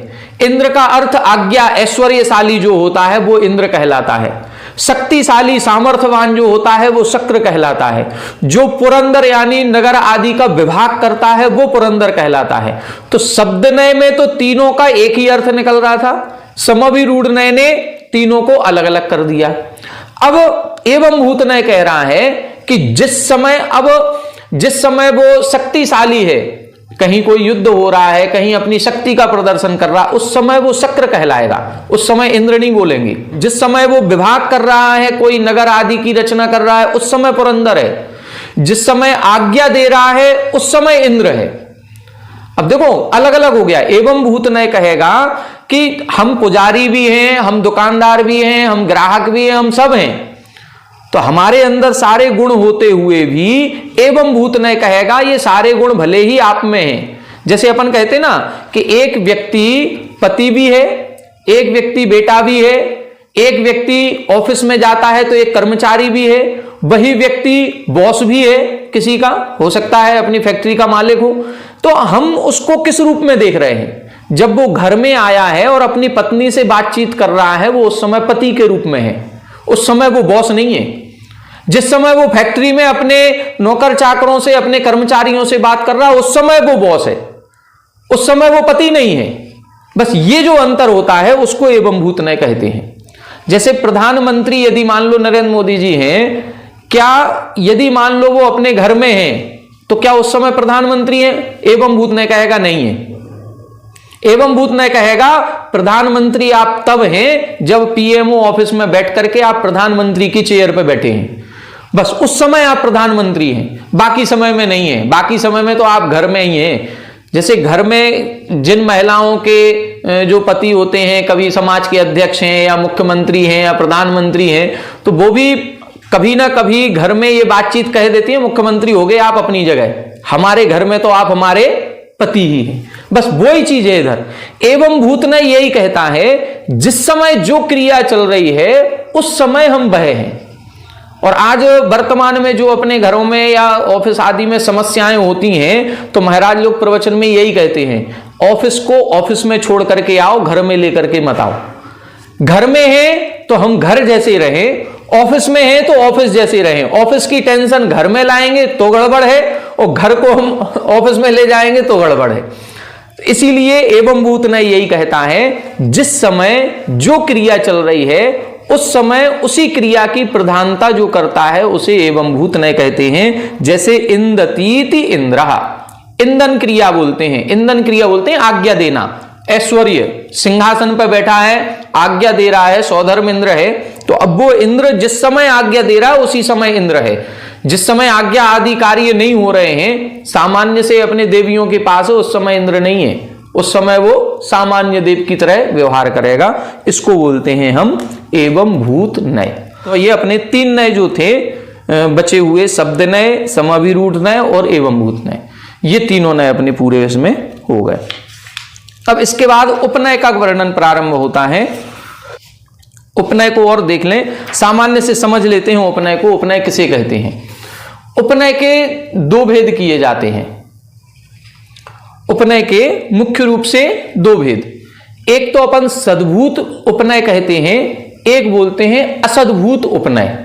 इंद्र का अर्थ आज्ञा ऐश्वर्यशाली जो होता है वो इंद्र कहलाता है। शक्तिशाली सामर्थ्यवान जो होता है वो शक्र कहलाता है। जो पुरंदर यानी नगर आदि का विभाग करता है वो पुरंदर कहलाता है। तो शब्दनय में तो तीनों का एक ही अर्थ निकल रहा था, समविरूढ़नय ने तीनों को अलग अलग कर दिया। अब एवं भूतनय कह रहा है कि जिस समय वो शक्तिशाली है, कहीं कोई युद्ध हो रहा है, कहीं अपनी शक्ति का प्रदर्शन कर रहा है, उस समय वो शक्र कहलाएगा, उस समय इंद्र नहीं बोलेंगे। जिस समय वो विभाग कर रहा है, कोई नगर आदि की रचना कर रहा है, उस समय पुरंदर है। जिस समय आज्ञा दे रहा है उस समय इंद्र है। अब देखो अलग अलग हो गया। एवं भूतनय कहेगा कि हम पुजारी भी हैं, हम दुकानदार भी हैं, हम ग्राहक भी हैं, हम सब हैं। तो हमारे अंदर सारे गुण होते हुए भी एवं भूतनय कहेगा ये सारे गुण भले ही आप में हैं। जैसे अपन कहते ना कि एक व्यक्ति पति भी है, एक व्यक्ति बेटा भी है, एक व्यक्ति ऑफिस में जाता है तो एक कर्मचारी भी है, वही व्यक्ति बॉस भी है, किसी का हो सकता है अपनी फैक्ट्री का मालिक हो। तो हम उसको किस रूप में देख रहे हैं? जब वो घर में आया है और अपनी पत्नी से बातचीत कर रहा है वो उस समय पति के रूप में है, उस समय वो बॉस नहीं है। जिस समय वो फैक्ट्री में अपने नौकर चाकरों से, अपने कर्मचारियों से बात कर रहा है उस समय वो बॉस है, उस समय वो पति नहीं है। बस ये जो अंतर होता है उसको एवं भूतनय कहते हैं। जैसे प्रधानमंत्री यदि मान लो नरेंद्र मोदी जी हैं, क्या यदि मान लो वो अपने घर में हैं तो क्या उस समय प्रधानमंत्री हैं? एवं भूतनय कहेगा नहीं है। एवं भूतनय कहेगा प्रधानमंत्री आप तब हैं जब पीएमओ ऑफिस में बैठ करके आप प्रधानमंत्री की चेयर पर बैठे हैं, बस उस समय आप प्रधानमंत्री हैं, बाकी समय में नहीं है। बाकी समय में तो आप घर में ही हैं। जैसे घर में जिन महिलाओं के जो पति होते हैं, कभी समाज के अध्यक्ष हैं या मुख्यमंत्री हैं या प्रधानमंत्री हैं, तो वो भी कभी ना कभी घर में ये बातचीत कह देती है, मुख्यमंत्री हो गए आप अपनी जगह, हमारे घर में तो आप हमारे पति ही हैं। बस वही चीज है इधर। एवं भूतनय यही कहता है जिस समय जो क्रिया चल रही है उस समय हम वह हैं। और आज वर्तमान में जो अपने घरों में या ऑफिस आदि में समस्याएं होती हैं तो महाराज लोग प्रवचन में यही कहते हैं, ऑफिस को ऑफिस में छोड़ करके आओ, घर में लेकर के मत आओ। घर में है तो हम घर जैसे रहें, ऑफिस में है तो ऑफिस जैसे रहें। ऑफिस की टेंशन घर में लाएंगे तो गड़बड़ है और घर को हम ऑफिस में ले जाएंगे तो गड़बड़ है। इसीलिए एवं भूतनय यही कहता है जिस समय जो क्रिया चल रही है उस समय उसी क्रिया की प्रधानता जो करता है उसे एवं भूतनय कहते हैं। जैसे इंदतीति इंद्रः, इंधन क्रिया बोलते हैं। इंधन क्रिया बोलते हैं आज्ञा देना। ऐश्वर्य, सिंहासन पर बैठा है, आज्ञा दे रहा है, सौधर्म इंद्र है, तो अब वो इंद्र जिस समय आज्ञा दे रहा है उसी समय इंद्र है। जिस समय आज्ञा आदि कार्य नहीं हो रहे हैं, सामान्य से अपने देवियों के पास है, उस समय इंद्र नहीं है, उस समय वो सामान्य देव की तरह व्यवहार करेगा। इसको बोलते हैं हम एवं भूत नय। तो ये अपने 3 नय जो थे बचे हुए, शब्द नय, समाभिरूढ़ नय और एवं भूत नय, ये तीनों नय अपने पूरे इसमें हो गए। अब इसके बाद उपनय का वर्णन प्रारंभ होता है। उपनय को और देख लें, सामान्य से समझ लेते हैं उपनय को। उपनय किसे कहते हैं? उपनय के 2 भेद किए जाते हैं। उपनय के मुख्य रूप से 2 भेद, एक तो अपन सद्भूत उपनय कहते हैं, एक बोलते हैं असद्भूत उपनय।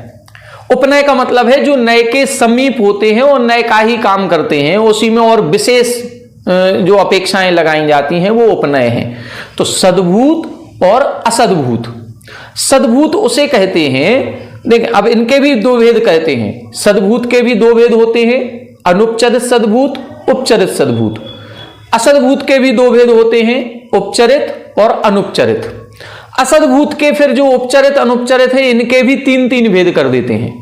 उपनय का मतलब है जो नए के समीप होते हैं और नए का ही काम करते हैं, उसी में और विशेष जो अपेक्षाएं लगाई जाती हैं वो उपनय है। तो सद्भूत और असद्भूत। सद्भूत उसे कहते हैं, देखिए अब इनके भी 2 भेद कहते हैं। सद्भूत के भी 2 भेद होते हैं, अनुपचरित सद्भूत, उपचरित सद्भूत। असद्भूत के भी 2 भेद होते हैं, उपचरित और अनुपचरित। असद्भूत के फिर जो उपचरित अनुपचरित है, इनके भी 3-3 भेद कर देते हैं।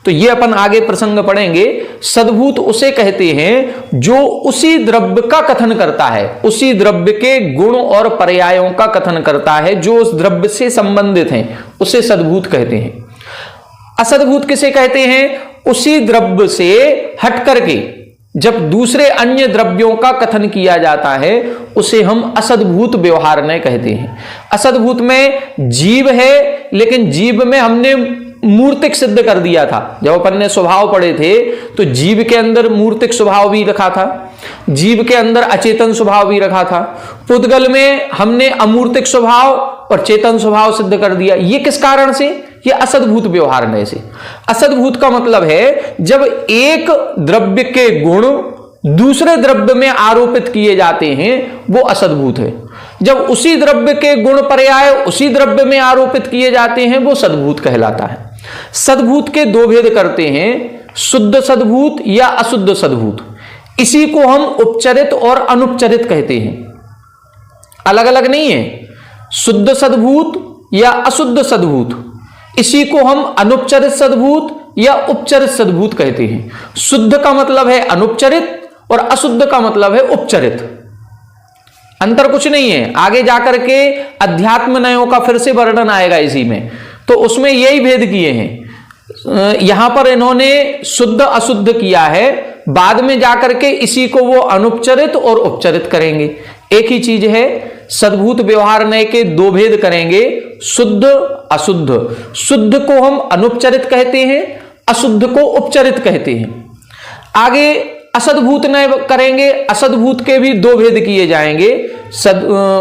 तो ये अपन आगे प्रसंग पढ़ेंगे। सद्भूत उसे कहते हैं जो उसी द्रव्य का कथन करता है, उसी द्रव्य के गुण और पर्यायों का कथन करता है, जो उस द्रव्य से संबंधित हैं, उसे सद्भूत कहते हैं। असद्भूत किसे कहते हैं? उसी द्रव्य से हट करके जब दूसरे अन्य द्रव्यों का कथन किया जाता है, उसे हम असद्भूत व्यवहार नय कहते हैं। असद्भूत में जीव है, लेकिन जीव में हमने मूर्तिक सिद्ध कर दिया था। जब अपन ने स्वभाव पढ़े थे तो जीव के अंदर मूर्तिक स्वभाव भी रखा था, जीव के अंदर अचेतन स्वभाव भी रखा था। पुद्गल में हमने अमूर्तिक स्वभाव और चेतन स्वभाव सिद्ध कर दिया। ये किस कारण से? ये असद्भूत व्यवहार नय से। असद्भूत का मतलब है जब एक द्रव्य के गुण दूसरे द्रव्य में आरोपित किए जाते हैं, वो असद्भूत है। जब उसी द्रव्य के गुण पर्याय उसी द्रव्य में आरोपित किए जाते हैं, वो सद्भूत कहलाता है। सद्भूत के 2 भेद करते हैं, शुद्ध सद्भूत या अशुद्ध सद्भूत। इसी को हम उपचरित और अनुपचरित कहते हैं, अलग अलग नहीं है। शुद्ध सद्भूत या अशुद्ध सद्भूत, इसी को हम अनुपचरित सद्भूत या उपचरित सद्भूत कहते हैं। शुद्ध का मतलब है अनुपचरित और अशुद्ध का मतलब है उपचरित। अंतर कुछ नहीं है। आगे जाकर के अध्यात्म नयों का फिर से वर्णन आएगा इसी में, तो उसमें यही भेद किए हैं। यहां पर इन्होंने शुद्ध अशुद्ध किया है, बाद में जाकर के इसी को वो अनुपचरित और उपचरित करेंगे। एक ही चीज है। सद्भूत व्यवहार नय के 2 भेद करेंगे, शुद्ध अशुद्ध। शुद्ध को हम अनुपचरित कहते हैं, अशुद्ध को उपचरित कहते हैं। आगे असद्भूत नय करेंगे, असद्भूत के भी 2 भेद किए जाएंगे,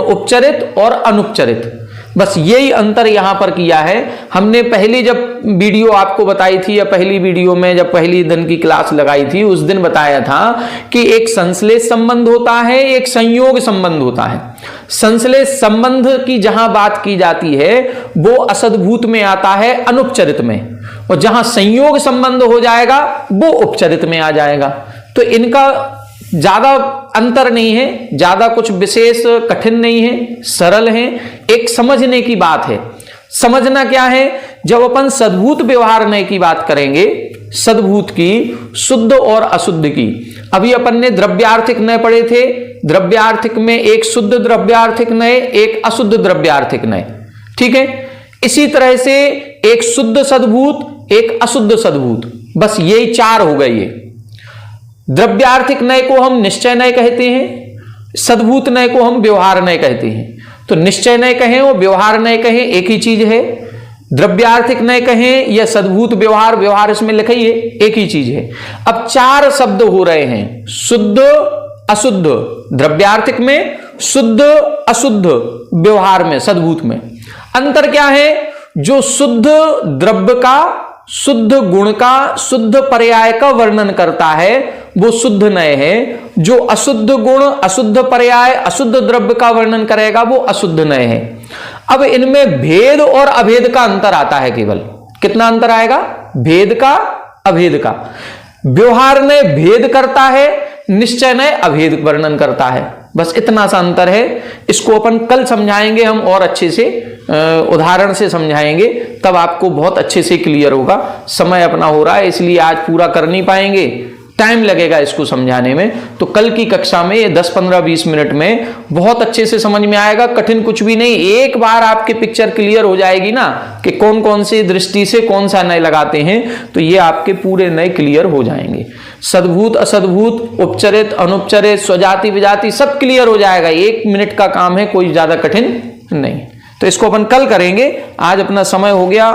उपचरित और अनुपचरित। बस यही अंतर यहां पर किया है। हमने पहली जब वीडियो आपको बताई थी, या पहली वीडियो में जब पहली दिन की क्लास लगाई थी, उस दिन बताया था कि एक संश्लेष संबंध होता है, एक संयोग संबंध होता है। संश्लेष संबंध की जहां बात की जाती है वो असद्भूत में आता है, अनुपचरित में, और जहां संयोग संबंध हो जाएगा वो उपचरित में आ जाएगा। तो इनका ज्यादा अंतर नहीं है, ज्यादा कुछ विशेष कठिन नहीं है, सरल है। एक समझने की बात है। समझना क्या है? जब अपन सद्भूत व्यवहार नय की बात करेंगे, सद्भूत की, शुद्ध और अशुद्ध की, अभी अपन ने द्रव्यार्थिक नय पढ़े थे। द्रव्यार्थिक में एक शुद्ध द्रव्यार्थिक नय, एक अशुद्ध द्रव्यार्थिक नय, ठीक है। इसी तरह से एक शुद्ध सद्भूत, एक अशुद्ध सद्भूत, बस यही 4 हो गए। ये द्रव्यार्थिक नय को हम निश्चय नय कहते हैं, सद्भूत नय को हम व्यवहार नय कहते हैं। तो निश्चय नय कहें और व्यवहार नय कहें, एक ही चीज है। द्रव्यार्थिक नय कहें या सद्भूत व्यवहार, व्यवहार इसमें लिखिए, एक ही चीज है। अब 4 शब्द हो रहे हैं, शुद्ध अशुद्ध द्रव्यार्थिक में, शुद्ध अशुद्ध व्यवहार में, सद्भूत में। अंतर क्या है? जो शुद्ध द्रव्य का, शुद्ध गुण का, शुद्ध पर्याय का वर्णन करता है वो शुद्ध नय है। जो अशुद्ध गुण, अशुद्ध पर्याय, अशुद्ध द्रव्य का वर्णन करेगा वो अशुद्ध नय है। अब इनमें भेद और अभेद का अंतर आता है केवल। कितना अंतर आएगा? भेद का, अभेद का। व्यवहार नय भेद करता है, निश्चय नय अभेद वर्णन करता है। बस इतना सा अंतर है। इसको अपन कल समझाएंगे हम और अच्छे से उदाहरण से समझाएंगे, तब आपको बहुत अच्छे से क्लियर होगा। समय अपना हो रहा है इसलिए आज पूरा कर नहीं पाएंगे, टाइम लगेगा इसको समझाने में। तो कल की कक्षा में ये 10, 15, 20 मिनट में बहुत अच्छे से समझ में आएगा। कठिन कुछ भी नहीं, एक बार आपके पिक्चर क्लियर हो जाएगी ना कि कौन कौन सी दृष्टि से कौन सा नय लगाते हैं, तो ये आपके पूरे नय क्लियर हो जाएंगे। सद्भूत, असद्भूत, उपचरित, अनुपचरित, स्वजाति, विजाति सब क्लियर हो जाएगा। 1 मिनट का काम है, कोई ज्यादा कठिन नहीं। तो इसको अपन कल करेंगे, आज अपना समय हो गया।